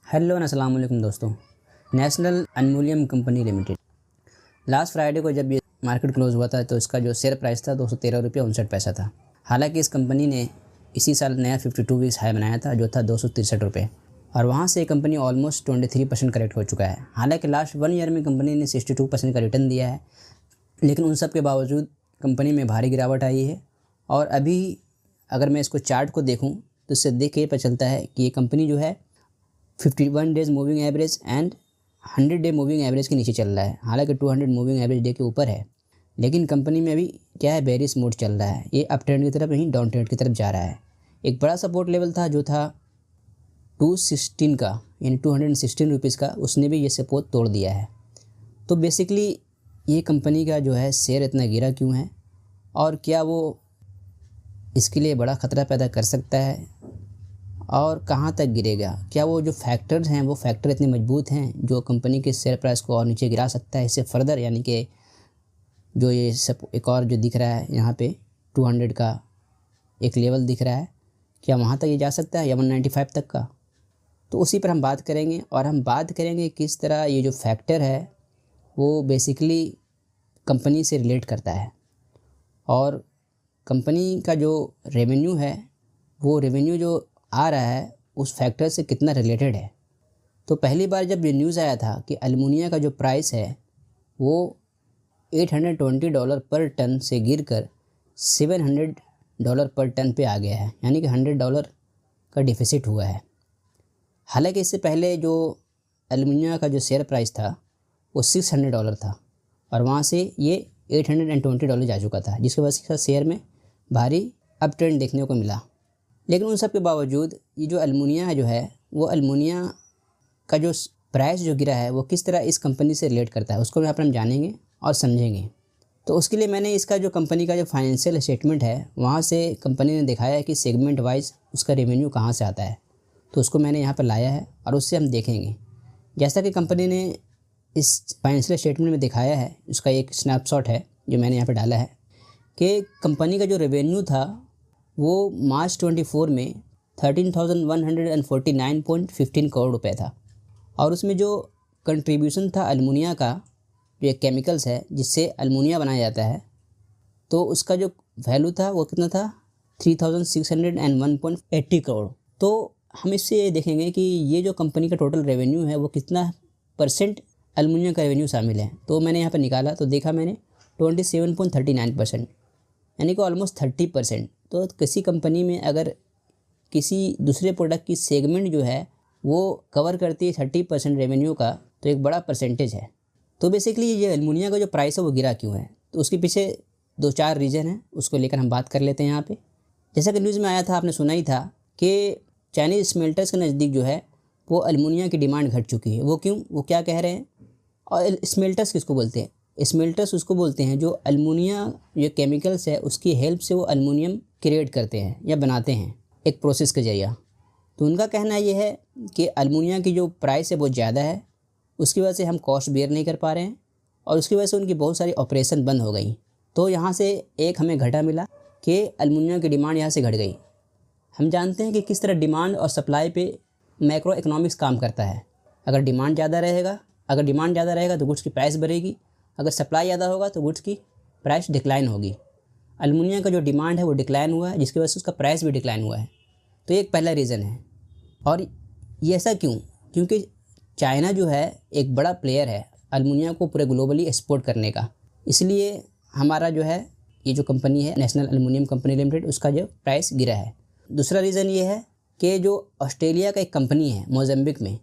Hello and अस्सलाम वालेकुम दोस्तों। National aluminium company limited last Friday को जब ये मार्केट क्लोज हुआ था तो इसका जो शेयर प्राइस था 213 रुपये 59 पैसा था। हालांकि इस कंपनी ने इसी साल नया 52 वीक्स हाई बनाया था जो था 263 रुपये, और वहाँ से कंपनी ऑलमोस्ट 23% करेक्ट हो चुका है। हालांकि लास्ट 1 ईयर में कंपनी ने 62% का रिटर्न दिया है, लेकिन उन सब के बावजूद कंपनी में भारी गिरावट आई है। और अभी अगर मैं इसको चार्ट को देखूँ तो इससे देख के पता चलता है कि ये कंपनी जो है 51 days moving average and 100 day moving average के नीचे चल रहा है। हालांकि 200 मूविंग एवरेज डे के ऊपर है, लेकिन कंपनी में अभी क्या है, बेरिश मोड चल रहा है। ये अप ट्रेंड की तरफ नहीं, डाउन ट्रेंड की तरफ जा रहा है। एक बड़ा सपोर्ट लेवल था जो था 216 का, यानी 216 रुपीज़ का, उसने भी ये सपोर्ट तोड़ दिया है। तो बेसिकली ये कंपनी का जो है शेयर इतना गिरा क्यों है, और क्या वो इसके लिए बड़ा ख़तरा पैदा कर सकता है, और कहाँ तक गिरेगा? क्या वो जो फैक्टर्स हैं वो फैक्टर इतने मजबूत हैं जो कंपनी के शेयर प्राइस को और नीचे गिरा सकता है इससे फर्दर? यानी कि जो ये सब एक और जो दिख रहा है यहाँ पे 200 का एक लेवल दिख रहा है, क्या वहाँ तक ये जा सकता है या 195 तक का? तो उसी पर हम बात करेंगे, और हम बात करेंगे किस तरह ये जो फैक्टर है वो बेसिकली कंपनी से रिलेट करता है, और कंपनी का जो रेवेन्यू है वो रेवेन्यू जो आ रहा है उस फैक्टर से कितना रिलेटेड है। तो पहली बार जब ये न्यूज़ आया था कि एल्युमिनियम का जो प्राइस है वो $820 पर टन से गिरकर $700 पर टन पे आ गया है, यानी कि $100 का डिफिसिट हुआ है। हालांकि इससे पहले जो एल्युमिनियम का जो शेयर प्राइस था वो $600 था, और वहाँ से ये $820 जा चुका था, जिसकी वजह से शेयर में भारी अप ट्रेंड देखने को मिला। लेकिन उन सब के बावजूद ये जो एल्युमिनियम है जो है वो एल्युमिनियम का जो प्राइस जो गिरा है वो किस तरह इस कंपनी से रिलेट करता है, उसको यहाँ पर हम जानेंगे और समझेंगे। तो उसके लिए मैंने इसका जो कंपनी का जो फाइनेंशियल स्टेटमेंट है वहाँ से कंपनी ने दिखाया है कि सेगमेंट वाइज उसका रेवेन्यू कहाँ से आता है, तो उसको मैंने यहाँ पर लाया है और उससे हम देखेंगे। जैसा कि कंपनी ने इस फाइनेंशियल स्टेटमेंट में दिखाया है, उसका एक स्नैपशॉट है जो मैंने यहाँ पर डाला है कि कंपनी का जो रेवेन्यू था वो मार्च 24 में 13,149.15 करोड़ रुपए था, और उसमें जो कंट्रीब्यूशन था एल्युमिनियम का, जो एक केमिकल्स है जिससे एल्युमिनियम बनाया जाता है, तो उसका जो वैल्यू था वो कितना था 3,601.80 करोड़। तो हम इससे ये देखेंगे कि ये जो कंपनी का टोटल रेवेन्यू है वो कितना परसेंट एल्युमिनियम का रेवेन्यू शामिल है। तो मैंने यहाँ पर निकाला तो देखा मैंने 27.39%, यानी कि ऑलमोस्ट 30%। तो किसी कंपनी में अगर किसी दूसरे प्रोडक्ट की सेगमेंट जो है वो कवर करती है 30% रेवेन्यू का, तो एक बड़ा परसेंटेज है। तो बेसिकली ये एल्युमिनियम का जो प्राइस है वो गिरा क्यों है, तो उसके पीछे 2-4 रीज़न है, उसको लेकर हम बात कर लेते हैं यहाँ पे। जैसा कि न्यूज़ में आया था, आपने सुना ही था कि चाइनीज़ स्मेल्टर्स के नज़दीक जो है वो एल्युमिनियम की डिमांड घट चुकी है। वो क्यों, वो क्या कह रहे हैं? और स्मेल्टर्स किसको बोलते हैं? स्मेल्टर्स उसको बोलते हैं जो एल्युमिनियम जो केमिकल्स है उसकी हेल्प से वो एल्युमिनियम क्रिएट करते हैं या बनाते हैं एक प्रोसेस के जरिए। तो उनका कहना ये है कि एल्युमिनियम की जो प्राइस है बहुत ज़्यादा है, उसकी वजह से हम कॉस्ट बेयर नहीं कर पा रहे हैं, और उसकी वजह से उनकी बहुत सारी ऑपरेशन बंद हो गई। तो यहाँ से एक हमें घाटा मिला कि एल्युमिनियम की डिमांड यहाँ से घट गई। हम जानते हैं कि किस तरह डिमांड और सप्लाई पे मैक्रो इकोनॉमिक्स काम करता है। अगर डिमांड ज़्यादा रहेगा तो गुड्स की प्राइस बढ़ेगी, अगर सप्लाई ज़्यादा होगा तो गुड्स की प्राइस डिक्लाइन होगी। एल्युमिनियम का जो डिमांड है वो डिक्लाइन हुआ है, जिसकी वजह से उसका प्राइस भी डिक्लाइन हुआ है। तो ये एक पहला रीज़न है। और ये ऐसा क्यों? क्योंकि चाइना जो है एक बड़ा प्लेयर है एल्युमिनियम को पूरे ग्लोबली एक्सपोर्ट करने का, इसलिए हमारा जो है ये जो कंपनी है नेशनल एल्युमिनियम कंपनी लिमिटेड, उसका जो प्राइस गिरा है। दूसरा रीज़न ये है कि जो ऑस्ट्रेलिया का एक कंपनी है मोज़म्बिक में,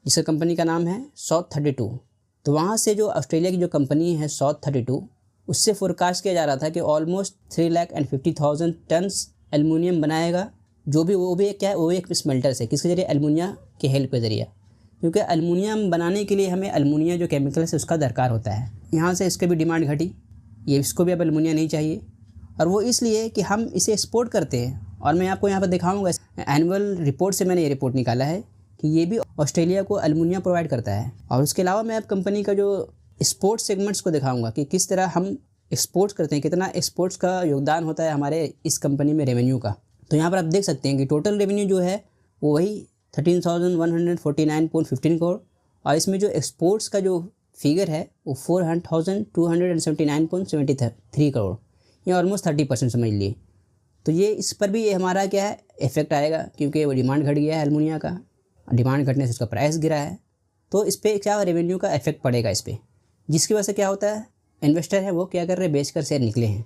जिसका कंपनी का नाम है साउथ 32, तो वहाँ से जो ऑस्ट्रेलिया की जो कंपनी है साउथ 32, उससे फोरकास्ट किया जा रहा था कि ऑलमोस्ट 3,50,000 टन्स एल्युमिनियम बनाएगा, जो भी वो भी क्या है, वो भी एक स्मेल्टर से, किसके जरिए? एल्युमिनियम के हेल्प के ज़रिए। क्योंकि एल्युमिनियम बनाने के लिए हमें एल्युमिनियम जो केमिकल है उसका दरकार होता है। यहाँ से इसकी भी डिमांड घटी, ये इसको भी अब एल्युमिनियम नहीं चाहिए, और वो इसलिए कि हम इसे एक्सपोर्ट करते हैं। और मैं आपको यहाँ पर दिखाऊँगा, एनुअल रिपोर्ट से मैंने ये रिपोर्ट निकाला है कि ये भी ऑस्ट्रेलिया को एल्युमिनियम प्रोवाइड करता है। और उसके अलावा मैं अब कंपनी का जो एक्सपोर्ट सेगमेंट्स को दिखाऊंगा कि किस तरह हम एक्सपोर्ट्स करते हैं, कितना एक्सपोर्ट्स का योगदान होता है हमारे इस कंपनी में रेवेन्यू का। तो यहाँ पर आप देख सकते हैं कि टोटल रेवेन्यू जो है वो वही 13,149.15 करोड़, और इसमें जो एक्सपोर्ट्स का जो फिगर है वो 4,279.73 करोड़, ये ऑलमोस्ट 30% समझ लिए। तो ये इस पर भी ये हमारा क्या है इफेक्ट आएगा, क्योंकि वो डिमांड घट गया है एल्युमिनियम का, डिमांड घटने से उसका प्राइस गिरा है, तो इस पर क्या रेवेन्यू का इफेक्ट पड़ेगा इस पर, जिसकी वजह से क्या होता है इन्वेस्टर है वो क्या कर रहे हैं, बेच कर शेयर निकले हैं।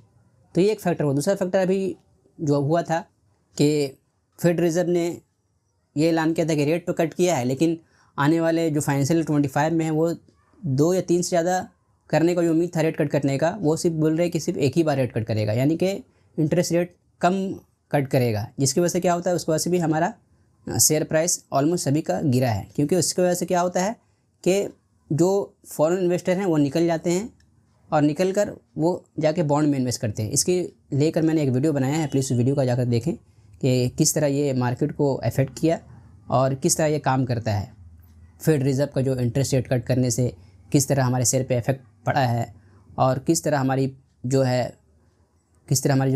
तो ये एक फैक्टर हुआ। दूसरा फैक्टर अभी जो हुआ था कि फेड रिज़र्व ने ये ऐलान किया था कि रेट तो कट किया है, लेकिन आने वाले जो फाइनेंशियल 25 में है वो 2 या 3 से ज़्यादा करने का जो उम्मीद था रेट कट करने का, वो सिर्फ बोल रहे हैं कि सिर्फ एक ही बार रेट कट करेगा, यानी कि इंटरेस्ट रेट कम कट करेगा, जिसकी वजह से क्या होता है उसकी वजह से भी हमारा शेयर प्राइस ऑलमोस्ट सभी का गिरा है। क्योंकि उसकी वजह से क्या होता है कि जो फॉरेन इन्वेस्टर हैं वो निकल जाते हैं और निकल कर वो जाके बॉन्ड में इन्वेस्ट करते हैं। इसके लेकर मैंने एक वीडियो बनाया है, प्लीज़ उस वीडियो का जाकर देखें कि किस तरह ये मार्केट को अफेक्ट किया और किस तरह ये काम करता है। फेड रिज़र्व का जो इंटरेस्ट रेट कट करने से किस तरह हमारे शेयर पे इफेक्ट पड़ा है और किस तरह हमारी जो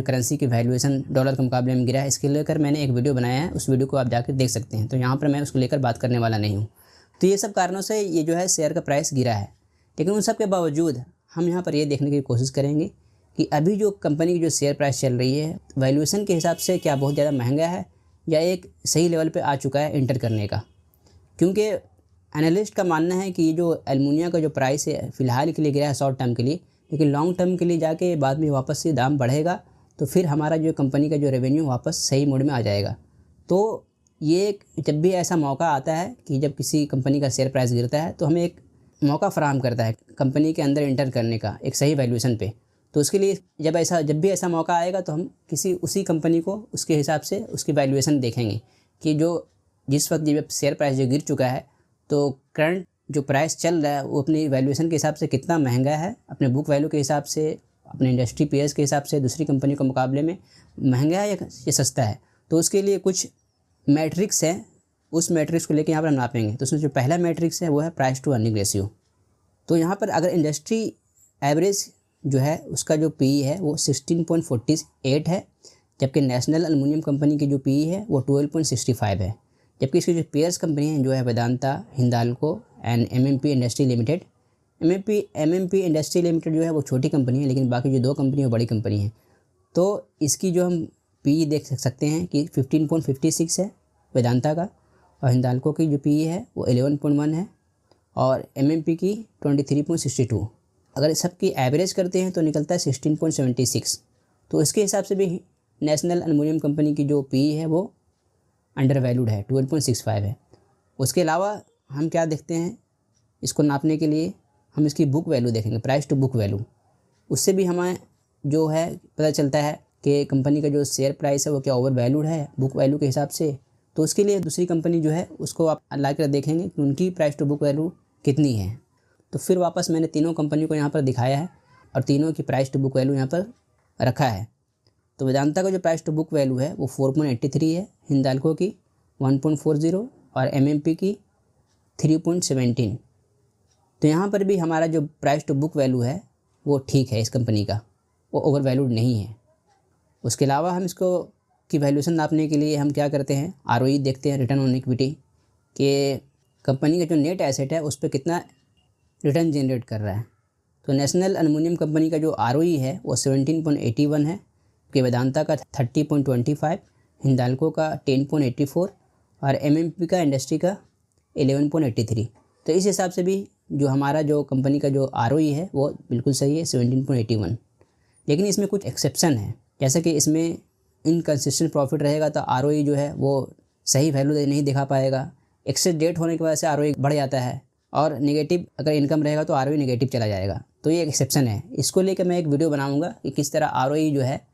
करेंसी की वैल्यूएशन डॉलर के मुकाबले में गिरा है, इसके लेकर मैंने एक वीडियो बनाया है। उस वीडियो को आप जाकर देख सकते हैं। तो यहाँ पर मैं उसको लेकर बात करने वाला नहीं हूँ। तो ये सब कारणों से ये जो है शेयर का प्राइस गिरा है, लेकिन उन सब के बावजूद हम यहाँ पर ये देखने की कोशिश करेंगे कि अभी जो कंपनी की जो शेयर प्राइस चल रही है वैल्यूएशन के हिसाब से क्या बहुत ज़्यादा महंगा है या एक सही लेवल पे आ चुका है इंटर करने का। क्योंकि एनालिस्ट का मानना है कि ये जो एल्युमिनियम का जो प्राइस है फ़िलहाल के लिए गिरा है शॉर्ट टर्म के लिए, लेकिन लॉन्ग टर्म के लिए जाके बाद में वापस से दाम बढ़ेगा तो फिर हमारा जो कंपनी का जो रेवेन्यू वापस सही मोड में आ जाएगा। तो ये जब भी ऐसा मौका आता है कि जब किसी कंपनी का शेयर प्राइस गिरता है तो हमें एक मौका फराहम करता है कंपनी के अंदर इंटर करने का एक सही वैल्यूएशन पे। तो उसके लिए जब भी ऐसा मौका आएगा तो हम उसी कंपनी को उसके हिसाब से उसकी वैल्यूएशन देखेंगे कि जिस वक्त जब शेयर प्राइस जो गिर चुका है तो करंट जो प्राइस चल रहा है वो अपनी वैल्यूएशन के हिसाब से कितना महंगा है, अपने बुक वैल्यू के हिसाब से, अपने इंडस्ट्री पीयर्स के हिसाब से दूसरी कंपनी के मुकाबले में महंगा है या सस्ता है। तो उसके लिए कुछ मैट्रिक्स है, उस मैट्रिक्स को लेकर यहाँ पर हम नापेंगे। तो उसमें जो पहला मैट्रिक्स है वो है प्राइस टू अर्निंग रेशियो। तो यहाँ पर अगर इंडस्ट्री एवरेज जो है उसका जो पीई है वो 16.48 है, जबकि नेशनल एल्युमिनियम कंपनी की जो पीई है वो 12.65 है। जबकि इसकी जो पेयर्स कंपनी हैं जो है Vedanta, Hindalco and MMP industry limited. MMP industry limited जो है वो छोटी कंपनी है, लेकिन बाकी जो 2 कंपनी वो बड़ी कंपनी है। तो इसकी जो हम पीई देख सकते हैं कि 15.56 है वेदांता का, और हिंदाल्को की जो पीई है वो 11.1 है, और एमएमपी की 23.62। अगर सबकी एवरेज करते हैं तो निकलता है 16.76। तो इसके हिसाब से भी नेशनल एल्युमिनियम कंपनी की जो पीई है वो अंडर वैल्यूड है, 12.65 है। उसके अलावा हम क्या देखते हैं, इसको नापने के लिए हम इसकी बुक वैल्यू देखेंगे, प्राइस टू बुक वैल्यू। उससे भी हमें जो है पता चलता है कि कंपनी का जो शेयर प्राइस है वो क्या ओवर वैल्यूड है बुक वैल्यू के हिसाब से। तो उसके लिए दूसरी कंपनी जो है उसको आप ला कर देखेंगे कि उनकी प्राइस टू बुक वैल्यू कितनी है। तो फिर वापस मैंने तीनों कंपनी को यहाँ पर दिखाया है और तीनों की प्राइस टू बुक वैल्यू यहाँ पर रखा है। तो वेदांता का जो प्राइस टू बुक वैल्यू है वो 4.83 है, हिंदाल्को की 1.40 और एमएमपी की 3.17। तो यहाँ पर भी हमारा जो प्राइस टू बुक वैल्यू है वो ठीक है, इस कंपनी का वो ओवर वैल्यूड नहीं है। उसके अलावा हम इसको की वैल्यूएशन नापने के लिए हम क्या करते हैं, आरओई देखते हैं, रिटर्न ऑन इक्विटी, कि कंपनी का जो नेट एसेट है उस पर कितना रिटर्न जनरेट कर रहा है। तो नेशनल एल्युमिनियम कंपनी का जो आरओई है वो 17.81 है, कि वेदांता का 30.25, हिंदाल्को का 10.84 और एमएमपी का इंडस्ट्री का 11.83। तो इस हिसाब से भी जो हमारा जो कंपनी का जो आरओई है वो बिल्कुल सही है, 17.81। लेकिन इसमें कुछ एक्सेप्शन है, जैसे कि इसमें इनकंसिस्टेंट प्रॉफिट रहेगा तो आरओई जो है वो सही वैल्यू नहीं दिखा पाएगा। एक्सेस डेट होने की वजह से आरओई बढ़ जाता है, और नेगेटिव अगर इनकम रहेगा तो आरओई नेगेटिव चला जाएगा। तो ये एक एक्सेप्शन है। इसको लेकर मैं एक वीडियो बनाऊंगा कि किस तरह आरओई जो है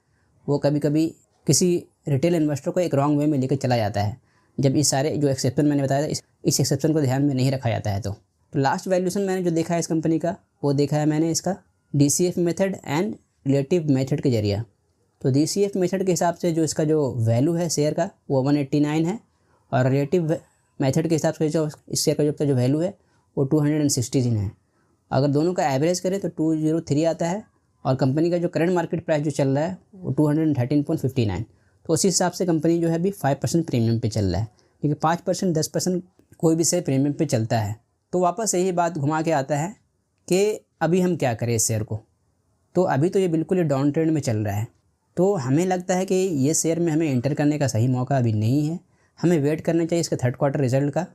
वो कभी कभी किसी रिटेल इन्वेस्टर को एक रॉन्ग वे में लेकर चला जाता है, जब इस सारे जो एक्सेप्शन मैंने बताया था इस एक्सेप्शन को ध्यान में नहीं रखा जाता है। तो लास्ट वैल्यूएशन मैंने जो देखा है इस कंपनी का वो देखा है मैंने इसका DCF method and relative method के जरिए। तो DCF मेथड के हिसाब से जो इसका जो वैल्यू है शेयर का वो 189 है, और रिलेटिव मेथड के हिसाब से जो इस शेयर का जो वैल्यू है वो 216 है। अगर दोनों का एवरेज करें तो 203 आता है, और कंपनी का जो करंट मार्केट प्राइस जो चल रहा है वो 213.59। तो उसी हिसाब से कंपनी जो है अभी 5% प्रीमियम पे चल रहा है। क्योंकि 5% 10% कोई भी शेयर प्रीमियम पे चलता है। तो वापस यही बात घुमा के आता है कि अभी हम क्या करें इस शेयर को। तो अभी तो ये बिल्कुल ही डाउन ट्रेंड में चल रहा है, तो हमें लगता है कि ये शेयर में हमें एंटर करने का सही मौका अभी नहीं है। हमें वेट करना चाहिए इसके थर्ड क्वार्टर रिजल्ट का,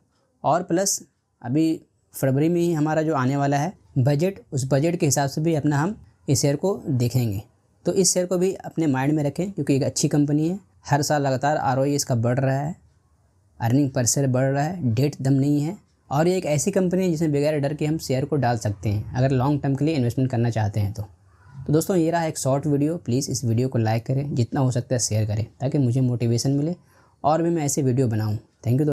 और प्लस अभी फरवरी में ही हमारा जो आने वाला है बजट, उस बजट के हिसाब से भी अपना हम इस शेयर को देखेंगे। तो इस शेयर को भी अपने माइंड में रखें, क्योंकि एक अच्छी कंपनी है, हर साल लगातार ROE इसका बढ़ रहा है, अर्निंग पर शेयर बढ़ रहा है, डेट दम नहीं है, और ये एक ऐसी कंपनी है जिसमें बगैर डर के हम शेयर को डाल सकते हैं अगर लॉन्ग टर्म के लिए इन्वेस्टमेंट करना चाहते हैं तो दोस्तों ये रहा एक शॉर्ट वीडियो। प्लीज़ इस वीडियो को लाइक करें, जितना हो सकता है शेयर करें, ताकि मुझे मोटिवेशन मिले और भी मैं ऐसे वीडियो बनाऊँ। Thank you.